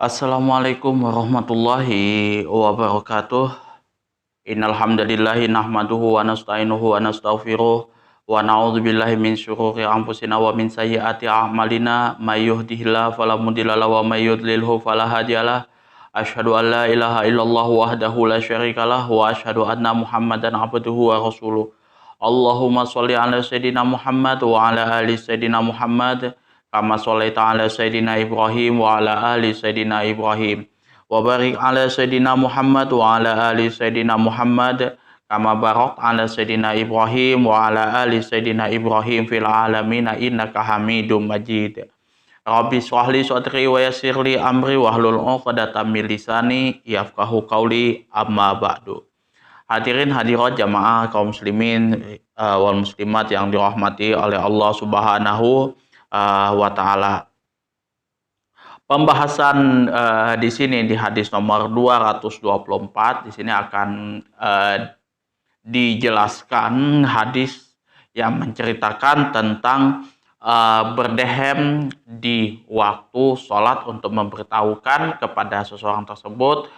Assalamualaikum warahmatullahi wabarakatuh. Innal hamdalillahi nahmaduhu wa nasta'inuhu wa nastaghfiruh wa na'udzubillahi min syururi anfusina wa min sayyiati a'malina may yahdihillahu fala mudhillalahu wa may yudlilhu fala hadiyalah. Asyhadu an la ilaha illallah wahdahu la syarikalah wa asyhadu anna Muhammadan abduhu wa rasuluh. Allahumma sholli ala sayyidina Muhammad wa ala ali sayyidina Muhammad kama sholaita ala sayyidina Ibrahim wa ala ali sayyidina Ibrahim wa barik ala sayyidina Muhammad wa ala ali sayyidina Muhammad kama barak ala sayyidina Ibrahim wa ala ali sayyidina Ibrahim fil alamin innaka Hamidum Majid. Rabbi shrah li sadri wa yassir li amri wahlul 'uqdatam min lisani yafqahu qawli amma ba'du. Hadirin hadirat jamaah kaum muslimin wal muslimat yang dirahmati oleh Allah Subhanahu wa taala. Pembahasan di sini di hadis nomor 224 di sini akan dijelaskan hadis yang menceritakan tentang berdehem di waktu sholat untuk memberitahukan kepada seseorang tersebut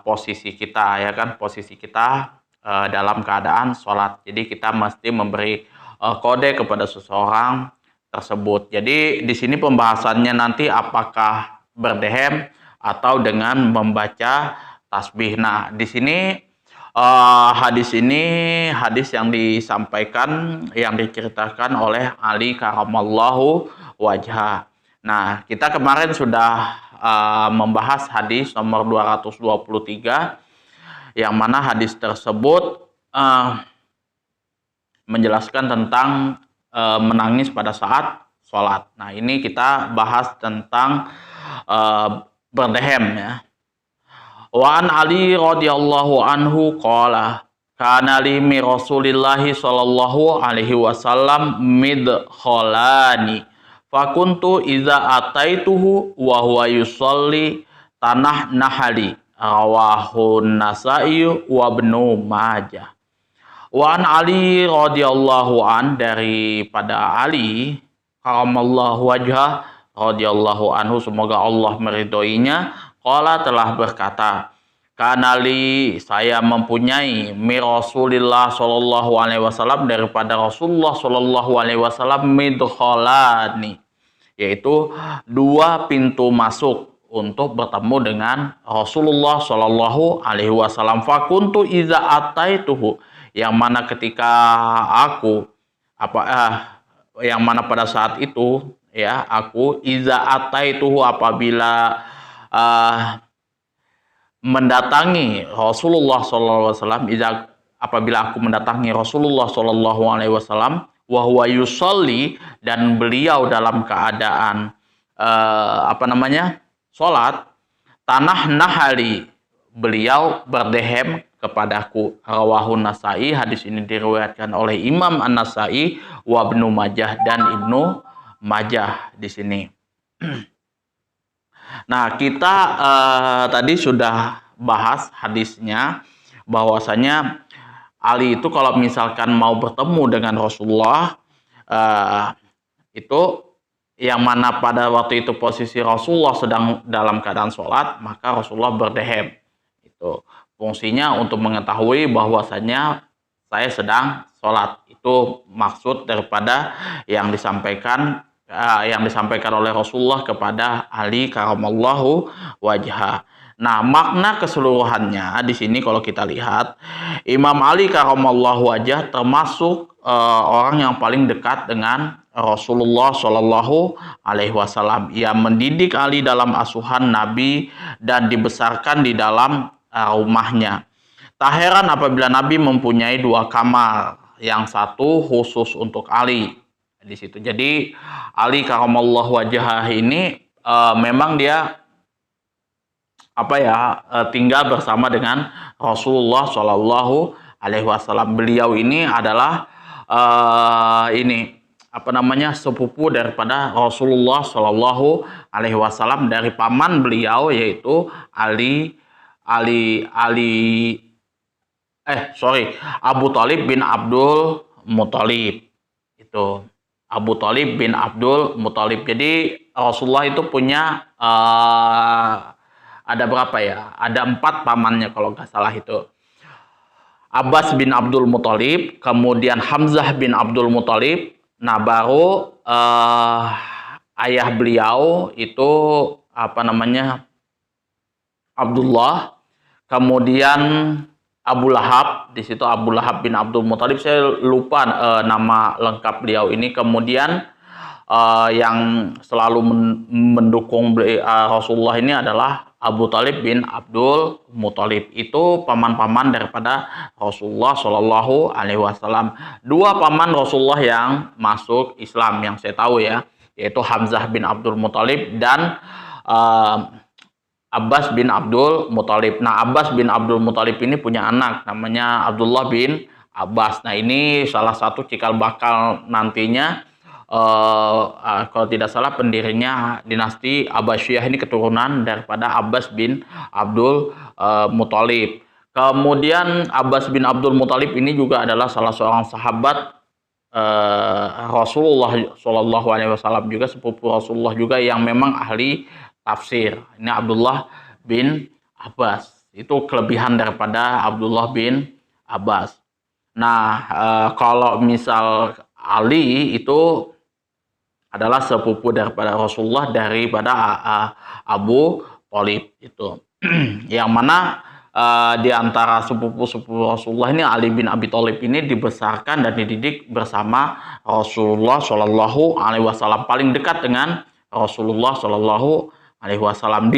posisi kita, ya kan, posisi kita dalam keadaan sholat. Jadi kita mesti memberi kode kepada seseorang tersebut. Jadi di sini pembahasannya nanti apakah berdehem atau dengan membaca tasbih. Nah, di sini hadis ini hadis yang disampaikan, yang diceritakan oleh Ali karamallahu wajhah. Nah, kita kemarin sudah membahas hadis nomor 223 yang mana hadis tersebut menjelaskan tentang menangis pada saat sholat. Nah, ini kita bahas tentang berdehem, ya. Wa an Ali radhiyallahu anhu qala kana li mi Rasulillahi sallallahu alaihi wasallam midkhalani fakuntu idza ataituhu wa huwa yusalli tanah nahali rawahu Nasa'i wa Ibnu Majah. Wa an Ali radhiyallahu an, daripada Ali karamallahu wajhah radhiyallahu anhu, semoga Allah meridhoinya, qala telah berkata, kanali, saya mempunyai mi Rasulillah sallallahu alaihi wasallam, daripada Rasulullah sallallahu alaihi wasallam, midkhalani, yaitu dua pintu masuk untuk bertemu dengan Rasulullah sallallahu alaihi wasallam. Fakuntu iza ataituhu, yang mana ketika aku yang mana pada saat itu, ya, aku iza ataituhu, apabila mendatangi Rasulullah sallallahu alaihi wasallam, apabila aku mendatangi Rasulullah sallallahu alaihi wasallam, wa huwa yusalli, dan beliau dalam keadaan salat, tanah nahali, beliau berdehem kepadaku. Rawahu Nasa'i, hadis ini diriwayatkan oleh Imam An-Nasa'i wa Ibnu Majah, dan Ibnu Majah di sini. Nah, kita tadi sudah bahas hadisnya, bahwasanya Ali itu kalau misalkan mau bertemu dengan Rasulullah, itu yang mana pada waktu itu posisi Rasulullah sedang dalam keadaan sholat, maka Rasulullah berdehem. Itu fungsinya untuk mengetahui bahwasanya saya sedang sholat. Itu maksud daripada yang disampaikan oleh Rasulullah kepada Ali karamallahu wajhah. Nah, makna keseluruhannya di sini kalau kita lihat, Imam Ali karamallahu wajhah termasuk orang yang paling dekat dengan Rasulullah Shallallahu alaihi wasallam. Ia mendidik Ali dalam asuhan Nabi dan dibesarkan di dalam rumahnya. Tak heran apabila Nabi mempunyai dua kamar, yang satu khusus untuk Ali di situ. Jadi Ali karamallahu wajhah ini memang dia tinggal bersama dengan Rasulullah Shallallahu alaihi wasallam. Beliau ini adalah sepupu daripada Rasulullah Shallallahu alaihi wasallam, dari paman beliau, yaitu Abu Thalib bin Abdul Muthalib. Itu. Abu Thalib bin Abdul Muthalib. Jadi Rasulullah itu punya ada berapa ya? Ada 4 pamannya kalau nggak salah itu. Abbas bin Abdul Muthalib, kemudian Hamzah bin Abdul Muthalib. Nah baru ayah beliau itu apa namanya, Abdullah, kemudian Abu Lahab, di situ Abu Lahab bin Abdul Muthalib, saya lupa nama lengkap beliau ini. Kemudian yang selalu mendukung Rasulullah ini adalah Abu Thalib bin Abdul Muthalib. Itu paman-paman daripada Rasulullah Shallallahu Alaihi Wasallam. 2 paman Rasulullah yang masuk Islam yang saya tahu ya, yaitu Hamzah bin Abdul Muthalib dan Abbas bin Abdul Muthalib. Nah, Abbas bin Abdul Muthalib ini punya anak namanya Abdullah bin Abbas. Nah, ini salah satu cikal bakal nantinya kalau tidak salah pendirinya dinasti Abbasiyah, ini keturunan daripada Abbas bin Abdul Muthalib. Kemudian Abbas bin Abdul Muthalib ini juga adalah salah seorang sahabat Rasulullah Shallallahu Alaihi Wasallam, juga sepupu Rasulullah juga yang memang ahli tafsir. Ini Abdullah bin Abbas. Itu kelebihan daripada Abdullah bin Abbas. Nah, kalau misal Ali itu adalah sepupu daripada Rasulullah daripada Abu Thalib itu. Yang mana di antara sepupu-sepupu Rasulullah ini, Ali bin Abi Thalib ini dibesarkan dan dididik bersama Rasulullah Shallallahu Alaihi Wasallam, paling dekat dengan Rasulullah Shallallahu Alaihi Wasallam.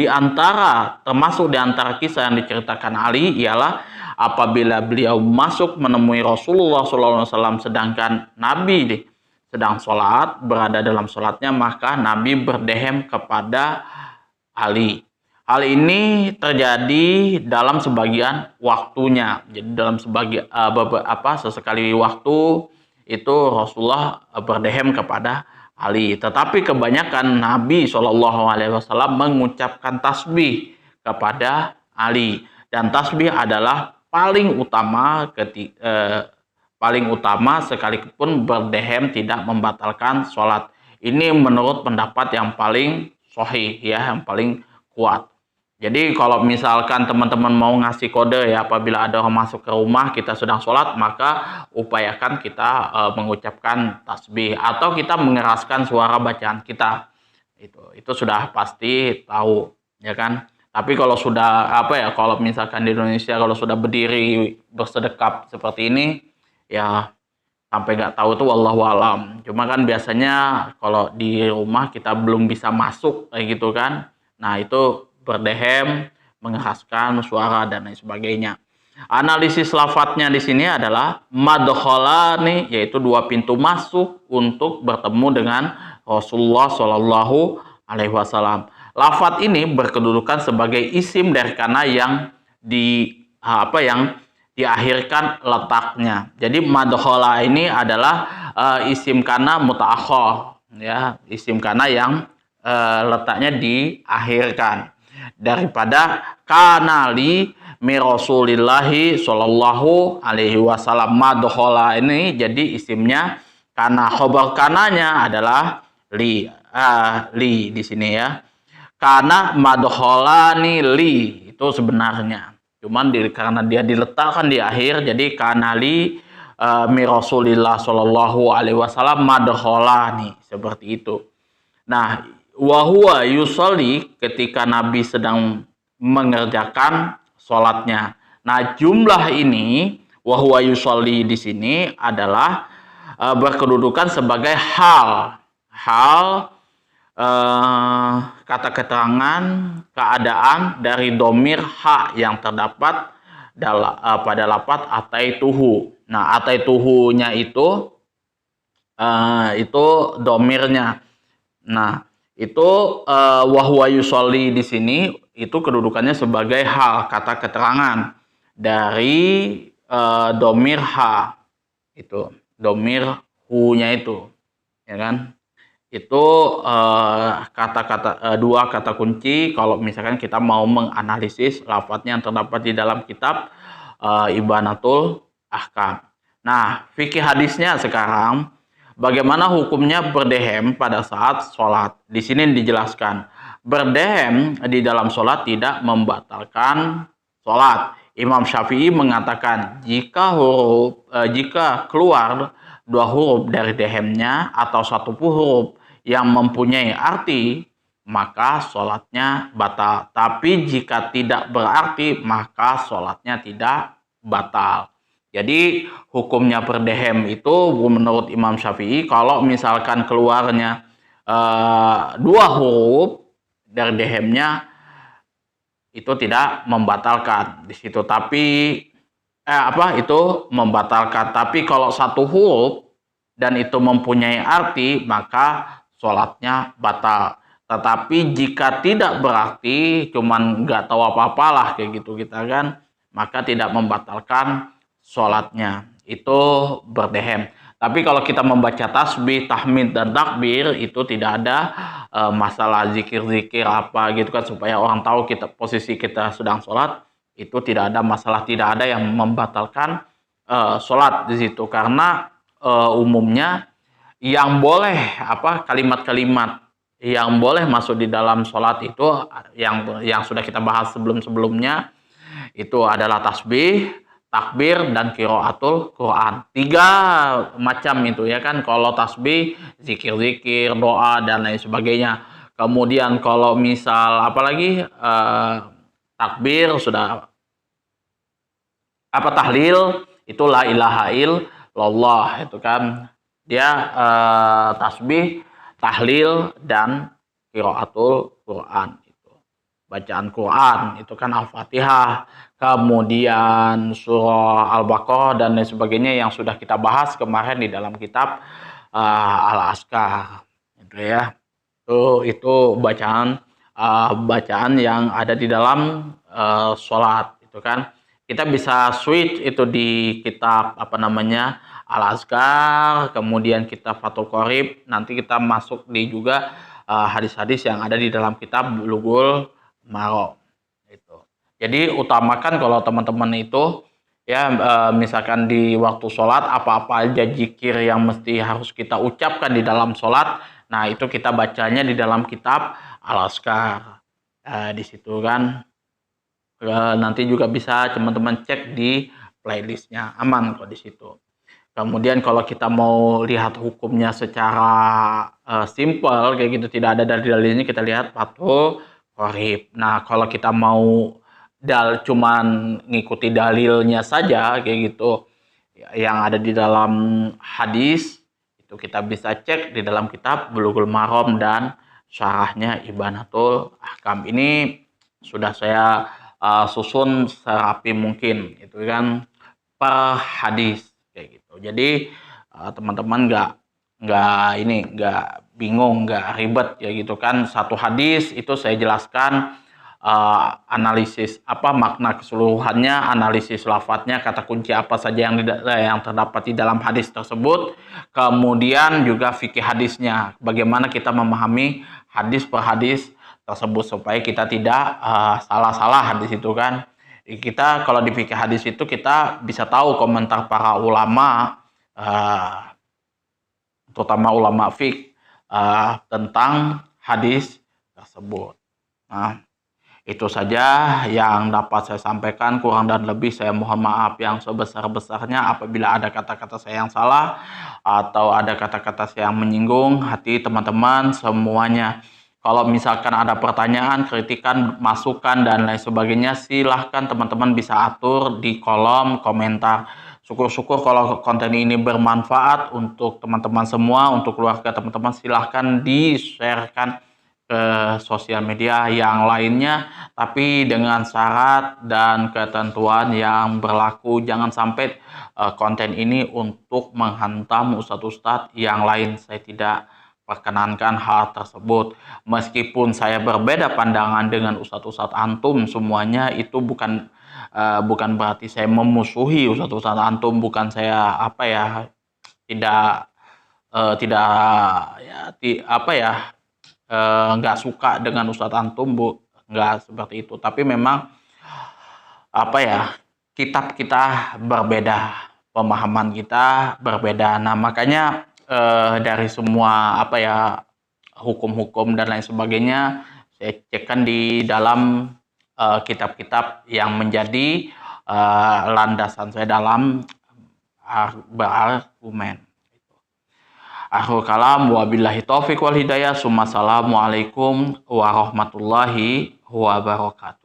Termasuk di antara kisah yang diceritakan Ali ialah apabila beliau masuk menemui Rasulullah Shallallahu Alaihi Wasallam sedangkan Nabi sedang sholat, berada dalam sholatnya, maka Nabi berdehem kepada Ali. Hal ini terjadi dalam sebagian waktunya. Jadi dalam sesekali waktu itu Rasulullah berdehem kepada Ali. Tetapi kebanyakan Nabi Shallallahu Alaihi Wasallam mengucapkan tasbih kepada Ali. Dan tasbih adalah paling utama sekalipun berdehem tidak membatalkan sholat. Ini menurut pendapat yang paling sahih ya, yang paling kuat. Jadi kalau misalkan teman-teman mau ngasih kode ya, apabila ada orang masuk ke rumah kita sedang sholat, maka upayakan kita mengucapkan tasbih atau kita mengeraskan suara bacaan kita. Itu sudah pasti tahu ya kan. Tapi kalau sudah kalau misalkan di Indonesia kalau sudah berdiri bersedekap seperti ini, ya sampai nggak tahu tuh wallahu alam. Cuma kan biasanya kalau di rumah kita belum bisa masuk kayak gitu kan. Nah itu berdehem, mengeraskan suara dan lain sebagainya. Analisis lafadznya di sini adalah madkhalani, yaitu 2 pintu masuk untuk bertemu dengan Rasulullah Shallallahu Alaihi Wasallam. Lafadz ini berkedudukan sebagai isim dari kana yang diakhirkan letaknya. Jadi madkhala ini adalah isim kana mutaakhir ya, isim kana yang letaknya diakhirkan. Daripada kanali mi Rasulillahi Shallallahu Alaihi Wasallam. Madkhala ini jadi isimnya, karena khobar kananya adalah li di sini ya. Karena madkhalani li itu sebenarnya, cuman karena dia diletakkan di akhir, jadi kanali mi Rasulillah Shallallahu Alaihi Wasallam madkhalani, seperti itu. Nah, wahwa yusolli, ketika Nabi sedang mengerjakan sholatnya. Nah, jumlah ini wahwa yusolli di sini adalah berkedudukan sebagai hal kata keterangan keadaan dari domir ha yang terdapat pada lafadz ataituhu. Nah, ataituhu-nya itu domirnya. Nah, itu wahwa yusolli di sini itu kedudukannya sebagai hal, kata keterangan dari domir ha, itu domir hu-nya itu, ya kan? Itu dua kata kunci kalau misalkan kita mau menganalisis lafadznya yang terdapat di dalam kitab Ibanatul Ahkam. Nah, fikih hadisnya sekarang, Bagaimana hukumnya berdehem pada saat sholat? Di sini dijelaskan, berdehem di dalam sholat tidak membatalkan sholat. Imam Syafi'i mengatakan jika keluar dua huruf dari dehemnya atau satu huruf yang mempunyai arti, maka sholatnya batal. Tapi jika tidak berarti, maka sholatnya tidak batal. Jadi hukumnya berdehem itu menurut Imam Syafi'i kalau misalkan keluarnya dua huruf dari dehemnya itu tidak membatalkan di situ. Tapi itu membatalkan. Tapi kalau satu huruf dan itu mempunyai arti, maka sholatnya batal. Tetapi jika tidak berarti, cuman nggak tahu apa-apalah kayak gitu kita kan, maka tidak membatalkan sholatnya. Itu berdehem. Tapi kalau kita membaca tasbih, tahmid, dan takbir, itu tidak ada masalah zikir-zikir apa gitu kan, supaya orang tahu posisi kita sedang sholat, itu tidak ada masalah, tidak ada yang membatalkan sholat di situ. Karena umumnya yang boleh kalimat-kalimat yang boleh masuk di dalam sholat itu yang sudah kita bahas sebelum-sebelumnya, itu adalah tasbih, takbir, dan qiraatul Quran. 3 macam itu ya kan. Kalau tasbih, zikir-zikir, doa, dan lain sebagainya. Kemudian kalau misal apalagi takbir sudah tahlil, itu la ilaha illallah itu kan. Dia tasbih, tahlil, dan qiraatul Quran. Bacaan Quran itu kan Al-Fatihah, kemudian surah Al-Baqarah, dan lain sebagainya yang sudah kita bahas kemarin di dalam kitab Al-Azkar itu ya. Itu bacaan yang ada di dalam sholat itu kan. Kita bisa switch itu di kitab Al-Azkar, kemudian kitab Fathul Qorib. Nanti kita masuk di juga hadis-hadis yang ada di dalam kitab Bulughul Maram itu. Jadi utamakan kalau teman-teman itu ya misalkan di waktu sholat apa-apa aja zikir yang mesti harus kita ucapkan di dalam sholat. Nah itu kita bacanya di dalam kitab Al-Azkar di situ kan. Nanti juga bisa teman-teman cek di playlistnya, aman kok di situ. Kemudian kalau kita mau lihat hukumnya secara simple kayak gitu, tidak ada dalil-dalilnya, kita lihat Fathul Qorib. Nah kalau kita mau cuman ngikuti dalilnya saja kayak gitu yang ada di dalam hadis, itu kita bisa cek di dalam kitab Bulughul Maram dan syarahnya Ibanatul Ahkam. Ini sudah saya susun serapi mungkin itu kan per hadis kayak gitu. Jadi teman-teman nggak bingung, nggak ribet ya gitu kan. Satu hadis itu saya jelaskan analisis makna keseluruhannya, analisis lafadznya, kata kunci apa saja yang terdapat di dalam hadis tersebut, kemudian juga fikih hadisnya, bagaimana kita memahami hadis per hadis tersebut supaya kita tidak salah-salah hadis itu kan. Kita kalau di fikih hadis itu kita bisa tahu komentar para ulama, terutama ulama fiqh tentang hadis tersebut. Nah, itu saja yang dapat saya sampaikan. Kurang dan lebih saya mohon maaf yang sebesar-besarnya apabila ada kata-kata saya yang salah atau ada kata-kata saya yang menyinggung hati teman-teman semuanya. Kalau misalkan ada pertanyaan, kritikan, masukan, dan lain sebagainya, silahkan teman-teman bisa atur di kolom komentar. Syukur-syukur kalau konten ini bermanfaat untuk teman-teman semua, untuk keluarga teman-teman, silahkan di-sharekan ke sosial media yang lainnya, tapi dengan syarat dan ketentuan yang berlaku. Jangan sampai konten ini untuk menghantam ustadz-ustadz yang lain. Saya tidak perkenankan hal tersebut. Meskipun saya berbeda pandangan dengan ustadz-ustadz antum semuanya, itu bukan berarti saya memusuhi ustadz-ustadz antum. Bukan saya nggak suka dengan ustadz antum, nggak seperti itu. Tapi memang kitab kita berbeda, pemahaman kita berbeda. Nah makanya dari semua apa ya hukum-hukum dan lain sebagainya saya cekkan di dalam kitab-kitab yang menjadi landasan saya dalam berargumen. Akhir kalam wabillahi taufiq wal hidayah. Assalamualaikum warahmatullahi wabarakatuh.